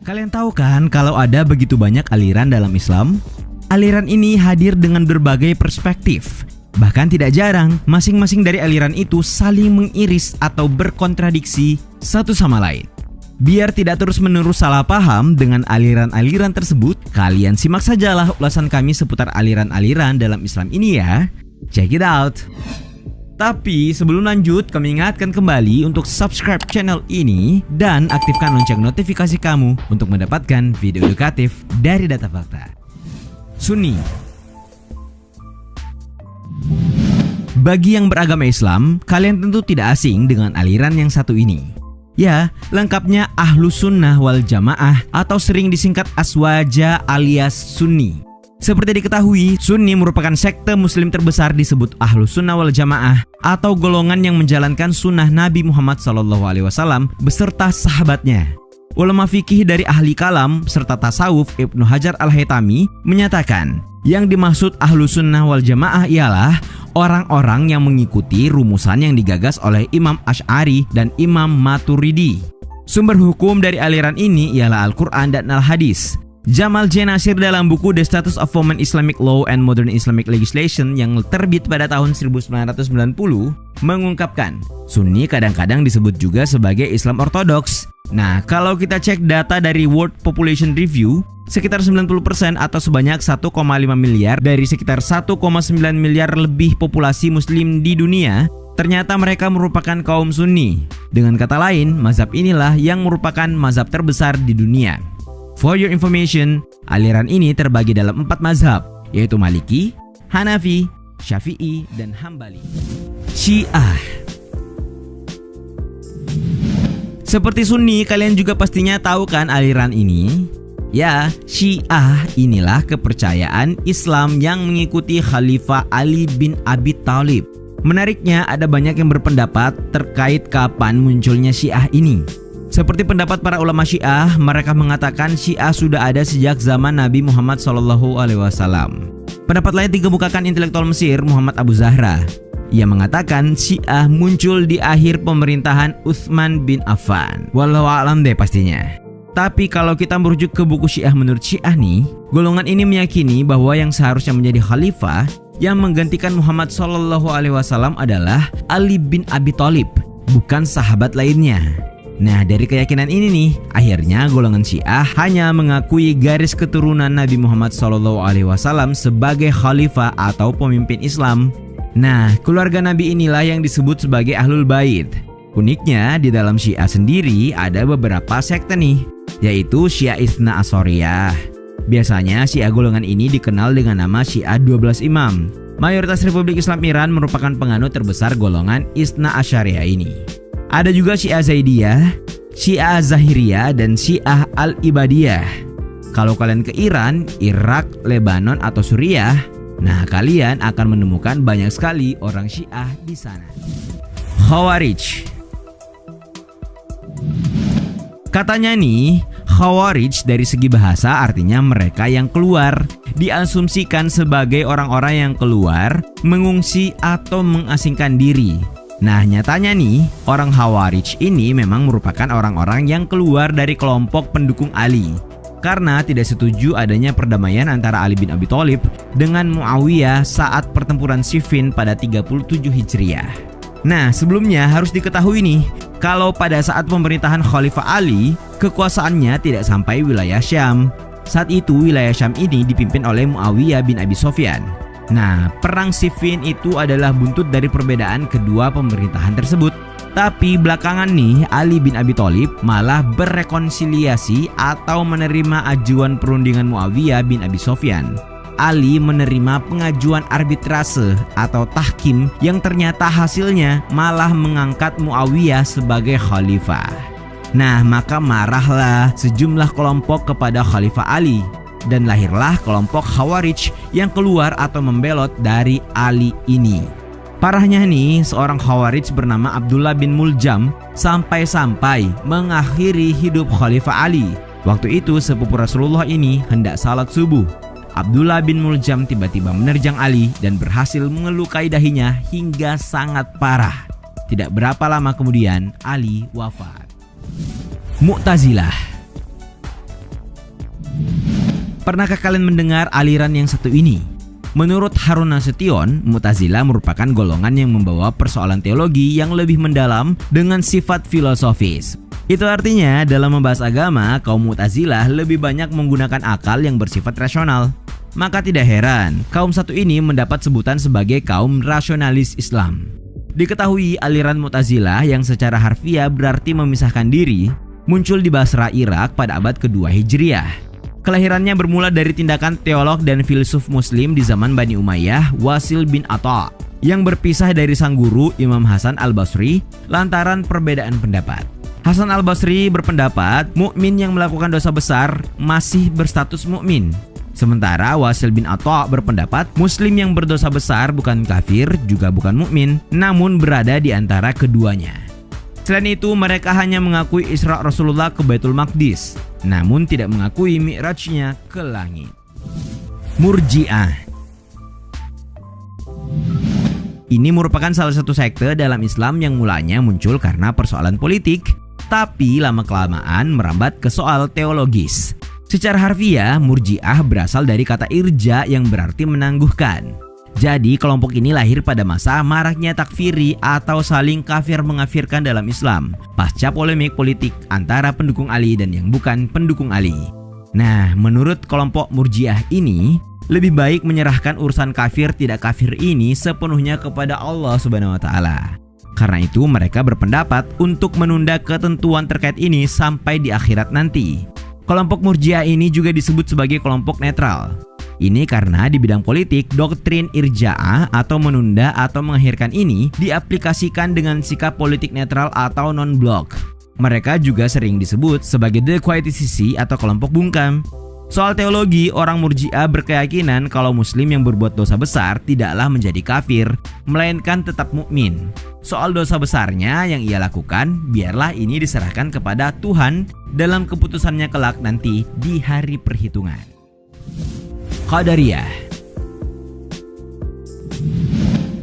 Kalian tahu kan kalau ada begitu banyak aliran dalam Islam? Aliran ini hadir dengan berbagai perspektif. Bahkan tidak jarang, masing-masing dari aliran itu saling mengiris atau berkontradiksi satu sama lain. Biar tidak terus-menerus salah paham dengan aliran-aliran tersebut, kalian simak sajalah ulasan kami seputar aliran-aliran dalam Islam ini ya. Check it out! Tapi sebelum lanjut, kami ingatkan kembali untuk subscribe channel ini dan aktifkan lonceng notifikasi kamu untuk mendapatkan video edukatif dari Data Fakta. Sunni. Bagi yang beragama Islam, kalian tentu tidak asing dengan aliran yang satu ini. Ya, lengkapnya Ahlus Sunnah wal Jamaah atau sering disingkat Aswaja alias Sunni. Seperti diketahui, Sunni merupakan sekte muslim terbesar disebut Ahlus Sunnah wal Jamaah atau golongan yang menjalankan sunnah Nabi Muhammad SAW beserta sahabatnya. Ulama fikih dari ahli kalam serta tasawuf Ibnu Hajar al-Haytami menyatakan yang dimaksud Ahlus Sunnah wal Jamaah ialah orang-orang yang mengikuti rumusan yang digagas oleh Imam Asy'ari dan Imam Maturidi. Sumber hukum dari aliran ini ialah Al-Quran dan Al-Hadis. Jamal J. Nasir dalam buku The Status of Women Islamic Law and Modern Islamic Legislation yang terbit pada tahun 1990 mengungkapkan, Sunni kadang-kadang disebut juga sebagai Islam Ortodoks. Nah, kalau kita cek data dari World Population Review, sekitar 90% atau sebanyak 1,5 miliar dari sekitar 1,9 miliar lebih populasi muslim di dunia, ternyata mereka merupakan kaum Sunni. Dengan kata lain, mazhab inilah yang merupakan mazhab terbesar di dunia. For your information, aliran ini terbagi dalam 4 mazhab, yaitu Maliki, Hanafi, Syafi'i, dan Hambali. Syiah. Seperti Sunni, kalian juga pastinya tahu kan aliran ini? Ya, Syiah inilah kepercayaan Islam yang mengikuti Khalifah Ali bin Abi Thalib. Menariknya, ada banyak yang berpendapat terkait kapan munculnya Syiah ini. Seperti pendapat para ulama Syiah, mereka mengatakan Syiah sudah ada sejak zaman Nabi Muhammad SAW. Pendapat lain dikemukakan intelektual Mesir Muhammad Abu Zahra. Ia mengatakan Syiah muncul di akhir pemerintahan Utsman bin Affan. Wallahu a'lam deh pastinya. Tapi kalau kita merujuk ke buku Syiah menurut Syiah nih, golongan ini meyakini bahwa yang seharusnya menjadi khalifah yang menggantikan Muhammad SAW adalah Ali bin Abi Thalib, bukan sahabat lainnya. Nah, dari keyakinan ini nih, akhirnya golongan Syiah hanya mengakui garis keturunan Nabi Muhammad SAW sebagai khalifah atau pemimpin Islam. Nah, keluarga Nabi inilah yang disebut sebagai Ahlul Bait. Uniknya, di dalam Syiah sendiri ada beberapa sekte nih, yaitu Syiah Itsna Asyariyah. Biasanya Syiah golongan ini dikenal dengan nama Syiah 12 Imam. Mayoritas Republik Islam Iran merupakan penganut terbesar golongan Itsna Asyariyah ini. Ada juga Syiah Zaidiyah, Syiah Zahiriyah, dan Syiah Al-Ibadiyah. Kalau kalian ke Iran, Irak, Lebanon, atau Suriah, nah kalian akan menemukan banyak sekali orang Syiah di sana. Khawarij. Katanya nih, Khawarij dari segi bahasa artinya mereka yang keluar. Diasumsikan sebagai orang-orang yang keluar, mengungsi atau mengasingkan diri. Nah, nyatanya nih, orang Khawarij ini memang merupakan orang-orang yang keluar dari kelompok pendukung Ali karena tidak setuju adanya perdamaian antara Ali bin Abi Thalib dengan Muawiyah saat pertempuran Siffin pada 37 Hijriah. Nah, sebelumnya harus diketahui nih, kalau pada saat pemerintahan Khalifah Ali, kekuasaannya tidak sampai wilayah Syam. Saat itu wilayah Syam ini dipimpin oleh Muawiyah bin Abi Sufyan. Nah, perang Siffin itu adalah buntut dari perbedaan kedua pemerintahan tersebut. Tapi belakangan nih, Ali bin Abi Thalib malah berrekonsiliasi atau menerima ajuan perundingan Muawiyah bin Abi Sufyan. Ali menerima pengajuan arbitrase atau tahkim yang ternyata hasilnya malah mengangkat Muawiyah sebagai khalifah. Nah, maka marahlah sejumlah kelompok kepada Khalifah Ali. Dan lahirlah kelompok Khawarij yang keluar atau membelot dari Ali ini. Parahnya nih, seorang Khawarij bernama Abdullah bin Muljam sampai-sampai mengakhiri hidup Khalifah Ali. Waktu itu sepupu Rasulullah ini hendak salat subuh. Abdullah bin Muljam tiba-tiba menerjang Ali dan berhasil mengelukai dahinya hingga sangat parah. Tidak berapa lama kemudian Ali wafat. Mu'tazilah. Pernahkah kalian mendengar aliran yang satu ini? Menurut Harun Nasution, Mu'tazilah merupakan golongan yang membawa persoalan teologi yang lebih mendalam dengan sifat filosofis. Itu artinya dalam membahas agama, kaum Mu'tazilah lebih banyak menggunakan akal yang bersifat rasional. Maka tidak heran, kaum satu ini mendapat sebutan sebagai kaum rasionalis Islam. Diketahui aliran Mu'tazilah yang secara harfiah berarti memisahkan diri, muncul di Basra, Irak pada abad kedua Hijriah. Kelahirannya bermula dari tindakan teolog dan filsuf muslim di zaman Bani Umayyah, Wasil bin Atha, yang berpisah dari sang guru Imam Hasan al-Basri lantaran perbedaan pendapat. Hasan al-Basri berpendapat mukmin yang melakukan dosa besar masih berstatus mukmin. Sementara Wasil bin Atha berpendapat muslim yang berdosa besar bukan kafir juga bukan mukmin, namun berada di antara keduanya. Selain itu, mereka hanya mengakui Isra Rasulullah ke Baitul Maqdis, namun tidak mengakui Mi'rajnya ke langit. Murji'ah. Ini merupakan salah satu sekte dalam Islam yang mulanya muncul karena persoalan politik, tapi lama-kelamaan merambat ke soal teologis. Secara harfiah, Murji'ah berasal dari kata irja yang berarti menangguhkan. Jadi kelompok ini lahir pada masa maraknya takfiri atau saling kafir mengafirkan dalam Islam pasca polemik politik antara pendukung Ali dan yang bukan pendukung Ali. Nah, menurut kelompok Murji'ah ini, lebih baik menyerahkan urusan kafir tidak kafir ini sepenuhnya kepada Allah Subhanahu wa taala. Karena itu mereka berpendapat untuk menunda ketentuan terkait ini sampai di akhirat nanti. Kelompok Murji'ah ini juga disebut sebagai kelompok netral. Ini karena di bidang politik, doktrin irja'ah atau menunda atau mengakhirkan ini diaplikasikan dengan sikap politik netral atau non-blok. Mereka juga sering disebut sebagai dequietisisi atau kelompok bungkam. Soal teologi, orang Murji'ah berkeyakinan kalau muslim yang berbuat dosa besar tidaklah menjadi kafir, melainkan tetap mukmin. Soal dosa besarnya yang ia lakukan, biarlah ini diserahkan kepada Tuhan dalam keputusannya kelak nanti di hari perhitungan. Qadariyah.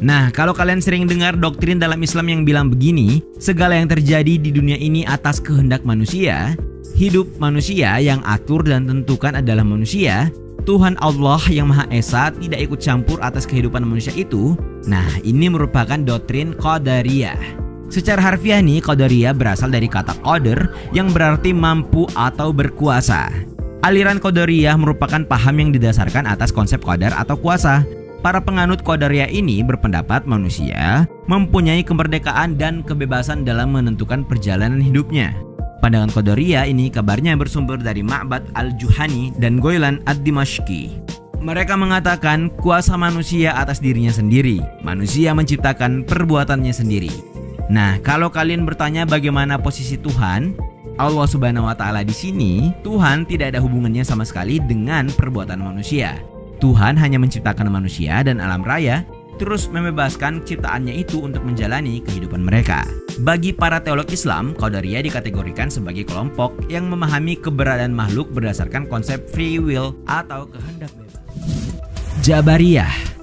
Nah, kalau kalian sering dengar doktrin dalam Islam yang bilang begini, segala yang terjadi di dunia ini atas kehendak manusia, hidup manusia yang atur dan tentukan adalah manusia, Tuhan Allah yang Maha Esa tidak ikut campur atas kehidupan manusia itu. Nah, ini merupakan doktrin Qadariyah. Secara harfiah nih, Qadariyah berasal dari kata qadar yang berarti mampu atau berkuasa. Aliran Qadariyah merupakan paham yang didasarkan atas konsep qadar atau kuasa. Para penganut Qadariyah ini berpendapat manusia mempunyai kemerdekaan dan kebebasan dalam menentukan perjalanan hidupnya. Pandangan Qadariyah ini kabarnya bersumber dari Ma'bad al-Juhani dan Ghailan ad-Dimashqi. Mereka mengatakan kuasa manusia atas dirinya sendiri. Manusia menciptakan perbuatannya sendiri. Nah, kalau kalian bertanya bagaimana posisi Tuhan, Allah Subhanahu wa taala di sini, Tuhan tidak ada hubungannya sama sekali dengan perbuatan manusia. Tuhan hanya menciptakan manusia dan alam raya, terus membebaskan ciptaannya itu untuk menjalani kehidupan mereka. Bagi para teolog Islam, Qadariyah dikategorikan sebagai kelompok yang memahami keberadaan makhluk berdasarkan konsep free will atau kehendak bebas. Jabariyah.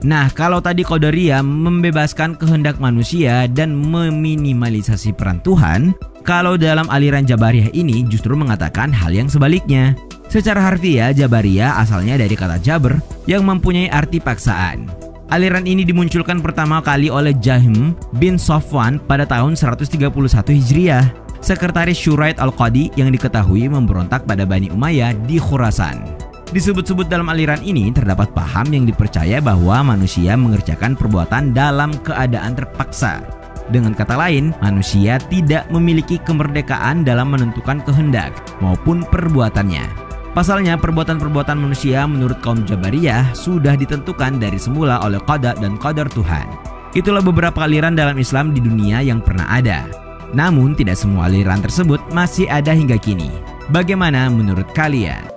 Nah, kalau tadi Qadariyah membebaskan kehendak manusia dan meminimalisasi peran Tuhan, kalau dalam aliran Jabariyah ini justru mengatakan hal yang sebaliknya. Secara harfiah, Jabariyah asalnya dari kata Jabr yang mempunyai arti paksaan. Aliran ini dimunculkan pertama kali oleh Jahm bin Safwan pada tahun 131 Hijriah, sekretaris Shuraid al-Qadi yang diketahui memberontak pada Bani Umayyah di Khurasan. Disebut-sebut dalam aliran ini terdapat paham yang dipercaya bahwa manusia mengerjakan perbuatan dalam keadaan terpaksa. Dengan kata lain, manusia tidak memiliki kemerdekaan dalam menentukan kehendak maupun perbuatannya. Pasalnya, perbuatan-perbuatan manusia menurut kaum Jabariyah sudah ditentukan dari semula oleh qada dan qadar Tuhan. Itulah beberapa aliran dalam Islam di dunia yang pernah ada. Namun, tidak semua aliran tersebut masih ada hingga kini. Bagaimana menurut kalian?